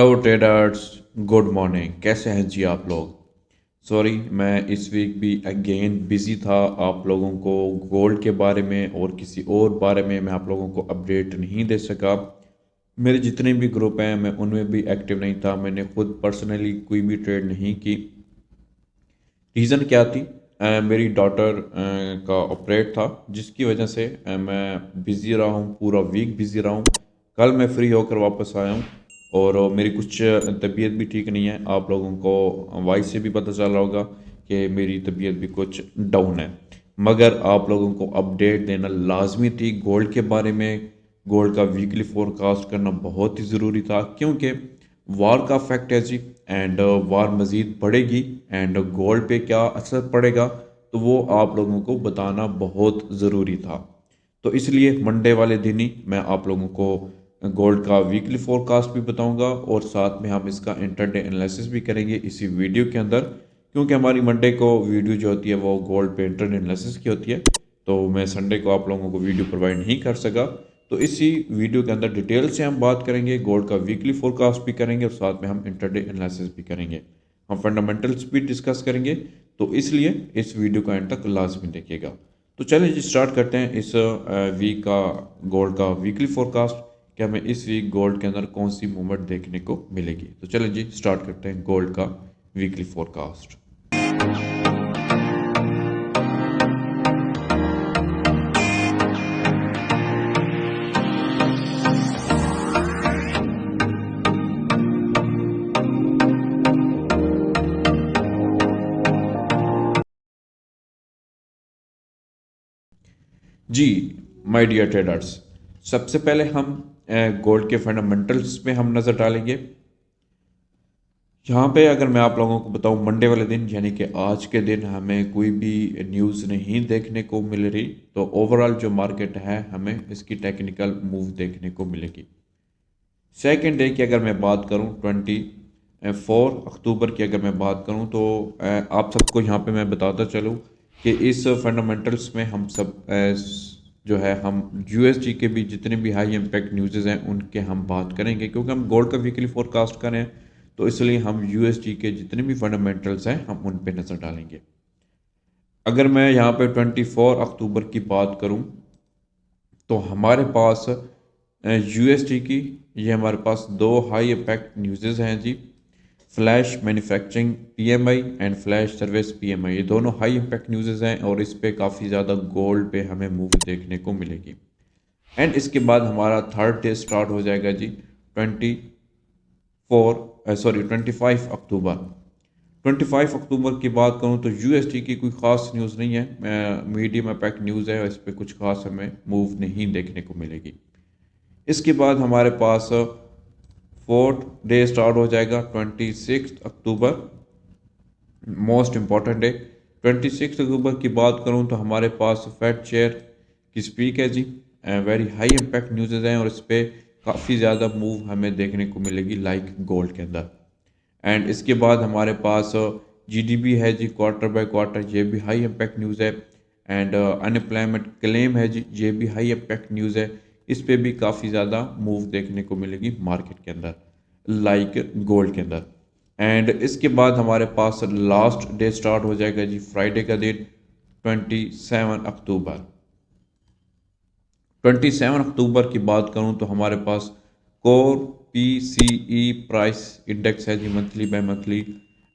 Hello traders, good morning. कैसे हैं जी आप लोग? सॉरी, मैं इस वीक भी अगेन बिज़ी था। आप लोगों को गोल्ड के बारे में और किसी और बारे में मैं आप लोगों को अपडेट नहीं दे सका। मेरे जितने भी ग्रुप हैं मैं उनमें भी एक्टिव नहीं था। मैंने खुद पर्सनली कोई भी ट्रेड नहीं की। रीज़न क्या थी? मेरी डॉटर का ऑपरेट था, जिसकी वजह से मैं बिज़ी रहा हूँ, पूरा वीक बिज़ी रहा हूँ। कल मैं फ्री होकर वापस आया हूँ और मेरी कुछ तबीयत भी ठीक नहीं है। आप लोगों को वॉइस से भी पता चल रहा होगा कि मेरी तबीयत भी कुछ डाउन है। मगर आप लोगों को अपडेट देना लाजमी थी गोल्ड के बारे में। गोल्ड का वीकली फोरकास्ट करना बहुत ही ज़रूरी था, क्योंकि वार का फैक्ट है जी। एंड वार मज़ीद बढ़ेगी एंड गोल्ड पे क्या असर पड़ेगा, तो वो आप लोगों को बताना बहुत ज़रूरी था। तो इसलिए मंडे वाले दिन ही मैं आप लोगों को गोल्ड का वीकली फोरकास्ट भी बताऊंगा और साथ में हम इसका इंटरडे एनालिसिस भी करेंगे इसी वीडियो के अंदर, क्योंकि हमारी मंडे को वीडियो जो होती है वो गोल्ड पे इंटरडे एनालिसिस की होती है। तो मैं संडे को आप लोगों को वीडियो प्रोवाइड नहीं कर सका। तो इसी वीडियो के अंदर डिटेल से हम बात करेंगे, गोल्ड का वीकली फोरकास्ट भी करेंगे और साथ में हम इंटरडे एनालिसिस भी करेंगे। हम फंडामेंटल्स भी डिस्कस करेंगे। तो इसलिए इस वीडियो का एंड तक लाजमी देखिएगा। तो चलिए जी, स्टार्ट करते हैं इस वीक का गोल्ड का वीकली फोरकास्ट कि हमें इस वीक गोल्ड के अंदर कौन सी मूवमेंट देखने को मिलेगी। तो चलिए जी, स्टार्ट करते हैं गोल्ड का वीकली फोरकास्ट। जी, माय डियर ट्रेडर्स, सबसे पहले हम गोल्ड के फंडामेंटल्स में हम नज़र डालेंगे। यहाँ पे अगर मैं आप लोगों को बताऊँ, मंडे वाले दिन यानी कि आज के दिन हमें कोई भी न्यूज़ नहीं देखने को मिल रही। तो ओवरऑल जो मार्केट है हमें इसकी टेक्निकल मूव देखने को मिलेगी। सेकेंड डे की अगर मैं बात करूँ, 24 अक्टूबर की अगर मैं बात करूँ, तो आप सबको यहाँ पे मैं बताता चलूँ कि इस फंडामेंटल्स में हम सब जो है हम यूएसडी के भी जितने भी हाई इम्पैक्ट न्यूज़ हैं उनके हम बात करेंगे, क्योंकि हम गोल्ड का वीकली फोरकास्ट करें। तो इसलिए हम यूएसडी के जितने भी फंडामेंटल्स हैं हम उन पे नज़र डालेंगे। अगर मैं यहाँ पे 24 अक्टूबर की बात करूँ, तो हमारे पास यूएसडी की ये हमारे पास दो हाई इम्पैक्ट न्यूज़ हैं जी। Flash manufacturing PMI and flash service PMI, ये दोनों हाई इम्पैक्ट न्यूज़ हैं और इस पे काफ़ी ज़्यादा गोल्ड पे हमें मूव देखने को मिलेगी। एंड इसके बाद हमारा थर्ड डे स्टार्ट हो जाएगा जी, 25 अक्टूबर। 25 अक्टूबर की बात करूं तो यूएसडी की कोई ख़ास न्यूज़ नहीं है, मीडियम इम्पैक्ट न्यूज़ है, इस पर कुछ खास हमें मूव नहीं देखने को मिलेगी। इसके बाद हमारे पास फोर्थ डे स्टार्ट हो जाएगा, 26 अक्टूबर, मोस्ट इम्पॉर्टेंट डे। 26 अक्टूबर की बात करूं तो हमारे पास फेड चेयर की स्पीक है जी। वेरी हाई इम्पैक्ट न्यूज़ हैं और इस पर काफ़ी ज़्यादा मूव हमें देखने को मिलेगी लाइक गोल्ड के अंदर। एंड इसके बाद हमारे पास जीडीपी है जी, क्वार्टर बाय क्वार्टर, ये भी हाई इम्पैक्ट न्यूज़ है। एंड अनएम्प्लॉयमेंट क्लेम है जी, ये भी हाई इम्पैक्ट न्यूज़ है। इस पे भी काफ़ी ज़्यादा मूव देखने को मिलेगी मार्केट के अंदर लाइक गोल्ड के अंदर। एंड इसके बाद हमारे पास लास्ट डे स्टार्ट हो जाएगा जी, फ्राइडे का दिन, 27 अक्टूबर। 27 अक्टूबर की बात करूं तो हमारे पास कोर पीसीई प्राइस इंडेक्स है जी, monthly by monthly.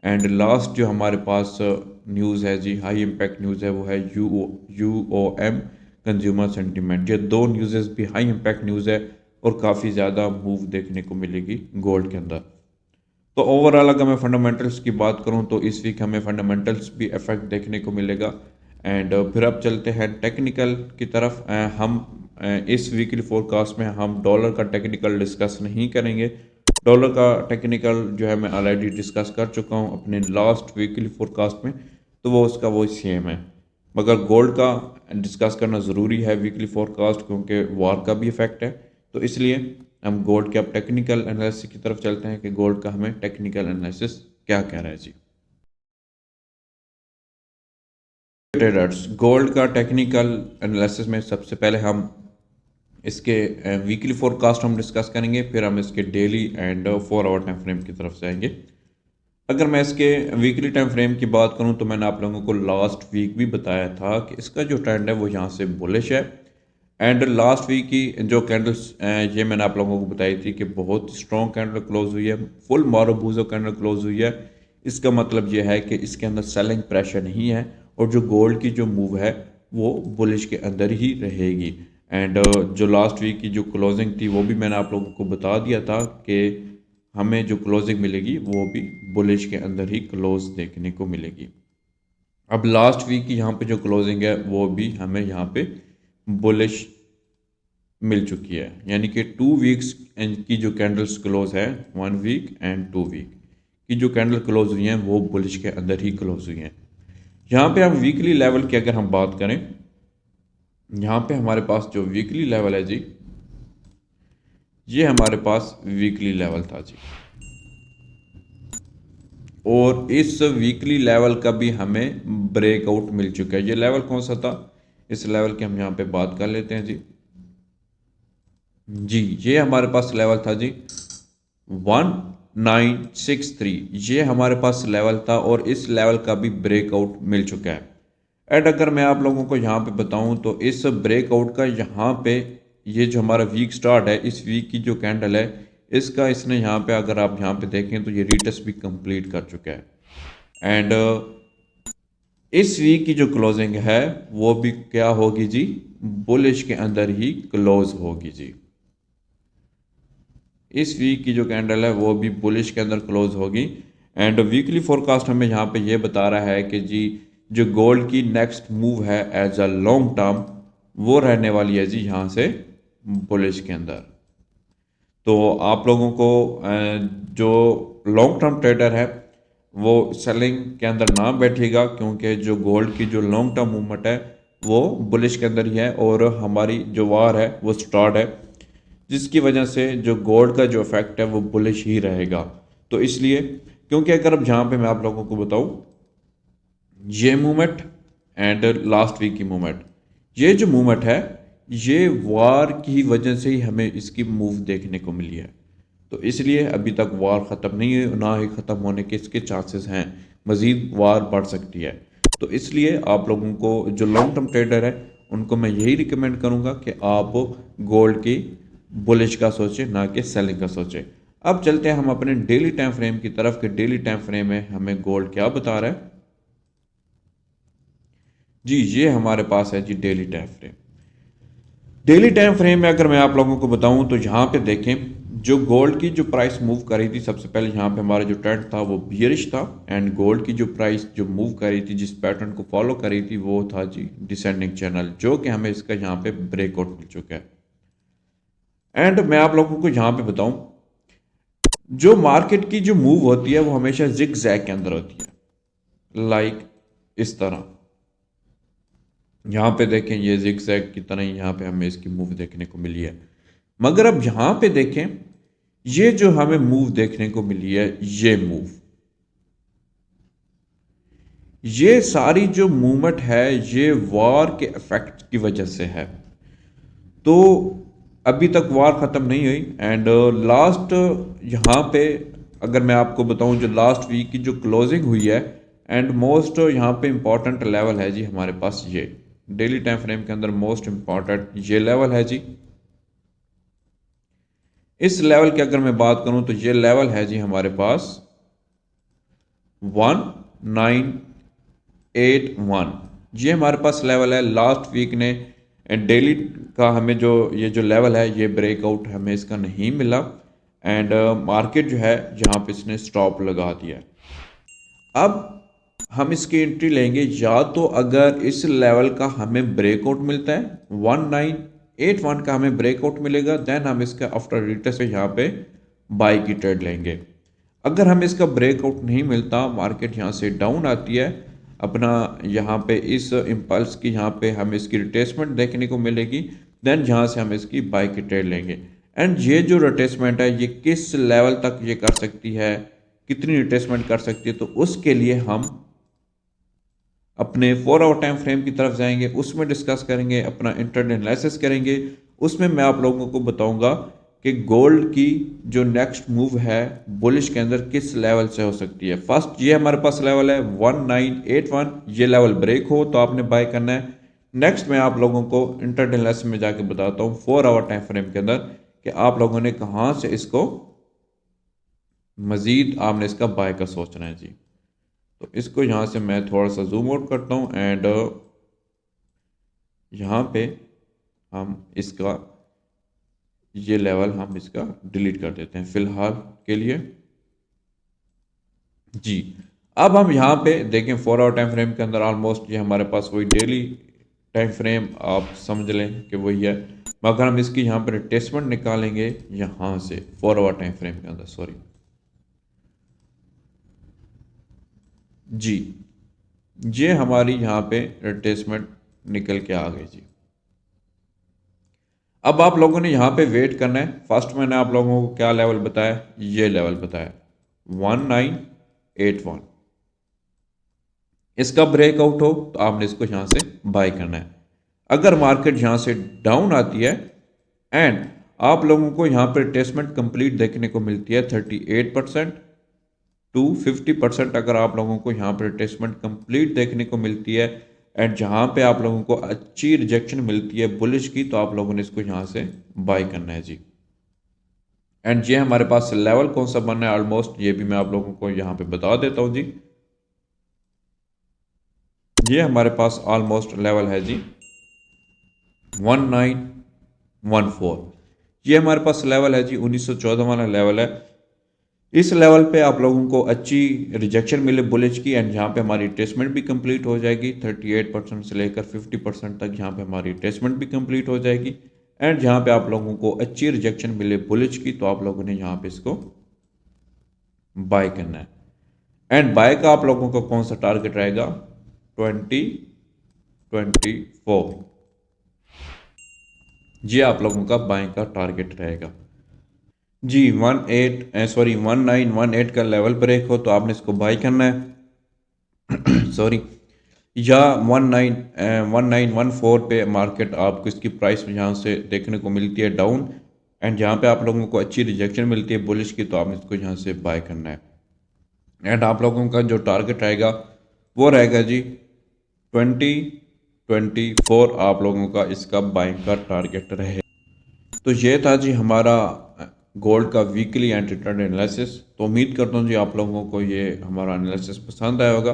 And last जो हमारे पास न्यूज़ है जी, हाई इम्पैक्ट न्यूज़ है, वो है यूओएम कंज्यूमर सेंटीमेंट। ये दो न्यूज़ भी हाई इम्पैक्ट न्यूज़ है और काफ़ी ज़्यादा मूव देखने को मिलेगी गोल्ड के अंदर। तो ओवरऑल अगर मैं फंडामेंटल्स की बात करूं तो इस वीक हमें फंडामेंटल्स भी इफेक्ट देखने को मिलेगा। एंड फिर अब चलते हैं टेक्निकल की तरफ। हम इस वीकली फोरकास्ट में हम डॉलर का टेक्निकल डिस्कस नहीं करेंगे। डॉलर का टेक्निकल जो है मैं ऑलरेडी डिस्कस कर चुका हूं अपने लास्ट वीकली फोरकास्ट में, तो वो उसका वो सेम है। मगर गोल्ड का डिस्कस करना ज़रूरी है वीकली फोरकास्ट, क्योंकि वार का भी इफेक्ट है। तो इसलिए हम गोल्ड के अब टेक्निकल एनालिसिस की तरफ चलते हैं कि गोल्ड का हमें टेक्निकल एनालिसिस क्या कह रहा है जी। ट्रेडर्स, गोल्ड का टेक्निकल एनालिसिस में सबसे पहले हम इसके वीकली फोरकास्ट हम डिस्कस करेंगे, फिर हम इसके daily and 4 hour time frame की तरफ जाएंगे। अगर मैं इसके वीकली टाइम फ्रेम की बात करूं तो मैंने आप लोगों को लास्ट वीक भी बताया था कि इसका जो ट्रेंड है वो यहाँ से बुलिश है। एंड लास्ट वीक की जो कैंडल्स ये मैंने आप लोगों को बताई थी कि बहुत स्ट्रॉन्ग कैंडल क्लोज हुई है, फुल मारूबूजो कैंडल क्लोज हुई है। इसका मतलब ये है कि इसके अंदर सेलिंग प्रेशर नहीं है और जो गोल्ड की जो मूव है वो बुलिश के अंदर ही रहेगी। एंड जो लास्ट वीक की जो क्लोजिंग थी वो भी मैंने आप लोगों को बता दिया था कि हमें जो क्लोजिंग मिलेगी वो भी बुलिश के अंदर ही क्लोज देखने को मिलेगी। अब लास्ट वीक की यहाँ पे जो क्लोजिंग है वो भी हमें यहाँ पे बुलिश मिल चुकी है, यानी कि 2 वीक्स की जो कैंडल्स क्लोज है, 1 वीक एंड 2 वीक की जो कैंडल क्लोज हुई हैं वो बुलिश के अंदर ही क्लोज हुई हैं। यहाँ पे हम वीकली लेवल की अगर हम बात करें, यहाँ पे हमारे पास जो वीकली लेवल है जी, ये हमारे पास वीकली लेवल था जी, और इस वीकली लेवल का भी हमें ब्रेकआउट मिल चुका है। ये लेवल कौन सा था, इस लेवल की हम यहाँ पे बात कर लेते हैं जी। जी ये हमारे पास लेवल था जी 1963, ये हमारे पास लेवल था और इस लेवल का भी ब्रेकआउट मिल चुका है। एंड अगर मैं आप लोगों को यहाँ पे बताऊँ तो इस ब्रेकआउट का यहाँ पे ये जो हमारा वीक स्टार्ट है, इस वीक की जो कैंडल है इसका इसने यहाँ पे अगर आप यहाँ पे देखें तो ये रिटेस्ट भी कंप्लीट कर चुका है। एंड इस वीक की जो क्लोजिंग है वो भी क्या होगी जी, बुलिश के अंदर ही क्लोज होगी जी। इस वीक की जो कैंडल है वो भी बुलिश के अंदर क्लोज होगी। एंड वीकली फोरकास्ट हमें यहाँ पे ये बता रहा है कि जी जो गोल्ड की नेक्स्ट मूव है एज अ लॉन्ग टर्म वो रहने वाली है जी यहाँ से बुलिश के अंदर। तो आप लोगों को जो लॉन्ग टर्म ट्रेडर है वो सेलिंग के अंदर ना बैठिएगा, क्योंकि जो गोल्ड की जो लॉन्ग टर्म मूवमेंट है वो बुलिश के अंदर ही है और हमारी जो वार है वो स्टार्ट है, जिसकी वजह से जो गोल्ड का जो इफेक्ट है वो बुलिश ही रहेगा। तो इसलिए क्योंकि अगर अब जहाँ पे मैं आप लोगों को बताऊँ ये मूवमेंट एंड लास्ट वीक की मूवमेंट, ये जो मूवमेंट है ये वार की वजह से ही हमें इसकी मूव देखने को मिली है। तो इसलिए अभी तक वार ख़त्म नहीं है, ना ही ख़त्म होने के इसके चांसेस हैं, मज़ीद वार बढ़ सकती है। तो इसलिए आप लोगों को जो लॉन्ग टर्म ट्रेडर है उनको मैं यही रिकमेंड करूँगा कि आप गोल्ड की बुलिश का सोचें, ना कि सेलिंग का सोचें। अब चलते हैं हम अपने डेली टाइम फ्रेम की तरफ कि डेली टाइम फ्रेम में हमें गोल्ड क्या बता रहा है। जी ये हमारे पास है जी daily time frame. Daily time frame में अगर मैं आप लोगों को बताऊं तो यहाँ पे देखें जो गोल्ड की जो प्राइस मूव करी थी, सबसे पहले यहाँ पे हमारा जो ट्रेंड था वो बियरिश था। एंड गोल्ड की जो प्राइस जो मूव करी थी, जिस पैटर्न को फॉलो करी थी वो था जी डिसेंडिंग चैनल, जो कि हमें इसका यहाँ पे ब्रेकआउट मिल चुका है। एंड मैं आप लोगों को यहाँ पे बताऊं जो मार्केट की जो मूव होती है वो हमेशा जिग जैग के अंदर होती है, लाइक इस तरह। यहाँ पे देखें ये जिग जैग की तरह ही यहाँ पे हमें इसकी मूव देखने को मिली है। मगर अब यहाँ पे देखें ये जो हमें मूव देखने को मिली है, ये मूव, ये सारी जो मूवमेंट है ये वॉर के इफेक्ट की वजह से है। तो अभी तक वार ख़त्म नहीं हुई। एंड लास्ट यहाँ पे अगर मैं आपको बताऊं जो लास्ट वीक की जो क्लोजिंग हुई है एंड मोस्ट यहाँ पे इम्पॉर्टेंट लेवल है जी हमारे पास, ये डेली टाइम फ्रेम के अंदर मोस्ट इम्पॉर्टेंट ये लेवल है जी। इस लेवल की अगर मैं बात करूं तो ये लेवल है जी हमारे पास 1981, ये हमारे पास लेवल है। लास्ट वीक ने डेली का हमें जो ये जो लेवल है ये ब्रेकआउट हमें इसका नहीं मिला। एंड मार्केट जो है यहाँ पे इसने स्टॉप लगा दिया। अब हम इसकी एंट्री लेंगे या तो अगर इस लेवल का हमें ब्रेकआउट मिलता है 1981 का हमें ब्रेकआउट मिलेगा, देन हम इसका आफ्टर रिटेस्ट पे यहाँ पे बाई की ट्रेड लेंगे। अगर हमें इसका ब्रेकआउट नहीं मिलता, मार्केट यहाँ से डाउन आती है अपना यहाँ पे इस इम्पल्स की यहाँ पे हमें इसकी रिट्रेसमेंट देखने को मिलेगी, देन यहाँ से हम इसकी बाई की ट्रेड लेंगे। एंड ये जो रिट्रेसमेंट है ये किस लेवल तक ये कर सकती है, कितनी रिट्रेसमेंट कर सकती है, तो उसके लिए हम अपने 4 आवर टाइम फ्रेम की तरफ जाएंगे, उसमें डिस्कस करेंगे, अपना इंट्राडे एनालिसिस करेंगे उसमें मैं आप लोगों को बताऊंगा कि गोल्ड की जो नेक्स्ट मूव है बुलिश के अंदर किस लेवल से हो सकती है। फर्स्ट ये हमारे पास लेवल है 1981, ये लेवल ब्रेक हो तो आपने बाय करना है। नेक्स्ट मैं आप लोगों को इंटरडे एनालिसिस में जाके बताता हूँ 4 आवर टाइम फ्रेम के अंदर कि आप लोगों ने कहाँ से इसको मजीद आपने इसका बाय का सोचना है जी। तो इसको यहाँ से मैं थोड़ा सा जूम आउट करता हूँ एंड यहाँ पे हम इसका ये लेवल हम इसका डिलीट कर देते हैं फिलहाल के लिए जी। अब हम यहाँ पे देखें 4 आवर टाइम फ्रेम के अंदर ऑलमोस्ट ये हमारे पास वही डेली टाइम फ्रेम आप समझ लें कि वही है, मगर हम इसकी यहाँ पर रिट्रेसमेंट निकालेंगे यहाँ से 4 आवर टाइम फ्रेम के अंदर, सॉरी जी, ये हमारी यहाँ पे रिट्रेसमेंट निकल के आ गई जी। अब आप लोगों ने यहाँ पे वेट करना है। फर्स्ट मैंने आप लोगों को क्या लेवल बताया, ये लेवल बताया 1981। इसका ब्रेकआउट हो तो आपने इसको यहाँ से बाय करना है। अगर मार्केट यहाँ से डाउन आती है एंड आप लोगों को यहाँ पर रिट्रेसमेंट कंप्लीट देखने को मिलती है 38% टू 50%, अगर आप लोगों को यहाँ पर रिट्रेसमेंट कंप्लीट देखने को मिलती है एंड जहाँ पे आप लोगों को अच्छी रिजेक्शन मिलती है बुलिश की, तो आप लोगों ने इसको यहाँ से बाय करना है जी। एंड ये हमारे पास लेवल कौन सा बनना है ऑलमोस्ट, ये भी मैं आप लोगों को यहाँ पे बता देता हूँ जी। ये हमारे पास ऑलमोस्ट लेवल है जी 1914। ये हमारे पास लेवल है जी 1914 वाला लेवल है। इस लेवल पे आप लोगों को अच्छी रिजेक्शन मिले बुलिश की एंड यहाँ पे हमारी टेस्टमेंट भी कंप्लीट हो जाएगी 38% से लेकर 50% तक यहाँ पे हमारी टेस्टमेंट भी कंप्लीट हो जाएगी एंड जहाँ पे आप लोगों को अच्छी रिजेक्शन मिले बुलिश की, तो आप लोगों ने यहाँ पे इसको बाय करना है। एंड बाय का आप लोगों को कौन सा टारगेट रहेगा 2024, ये आप लोगों का बाय का टारगेट रहेगा जी। 1918 का लेवल ब्रेक हो तो आपने इसको बाय करना है सॉरी, या 1914 पे मार्केट आपको इसकी प्राइस यहाँ से देखने को मिलती है डाउन एंड जहाँ पे आप लोगों को अच्छी रिजेक्शन मिलती है बुलिश की, तो आपने इसको यहाँ से बाय करना है। एंड आप लोगों का जो टारगेट रहेगा वो रहेगा जी 2024, आप लोगों का इसका बाइंग का टारगेट रहे। तो ये था जी हमारा गोल्ड का वीकली एंड रिटर्न एनालिसिस। तो उम्मीद करता हूँ जी आप लोगों को ये हमारा एनालिसिस पसंद आया होगा।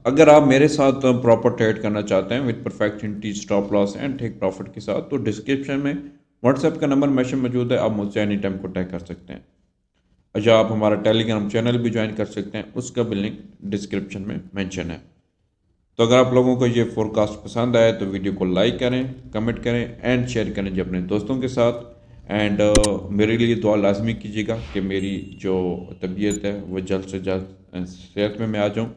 अगर आप मेरे साथ प्रॉपर ट्रेड करना चाहते हैं with perfection, stop loss and take profit के साथ, तो डिस्क्रिप्शन में व्हाट्सएप का नंबर मेंशन मौजूद है, आप मुझसे एनी टाइम कॉन्टैक्ट कर सकते हैं। अच्छा, आप हमारा टेलीग्राम चैनल भी ज्वाइन कर सकते हैं, उसका भी लिंक डिस्क्रिप्शन में मेंशन है। तो अगर आप लोगों को ये फोरकास्ट पसंद आए तो वीडियो को लाइक करें, कमेंट करें एंड शेयर करें जी अपने दोस्तों के साथ। एंड मेरे लिए दुआ लाजमी कीजिएगा कि मेरी जो तबीयत है वो जल्द से जल्द सेहत में मैं आ जाऊँ,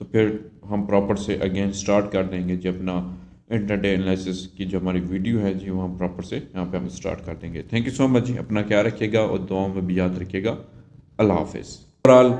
तो फिर हम प्रॉपर से अगेन स्टार्ट कर देंगे जी अपना इंटरडे एनालिसिस की जो हमारी वीडियो है जी, वो हम प्रॉपर से यहाँ पे हम स्टार्ट कर देंगे। थैंक यू सो मच जी, अपना ख्याल रखिएगा और दुआओं में भी याद रखिएगा। अल्लाह हाफिज़। ओवरऑल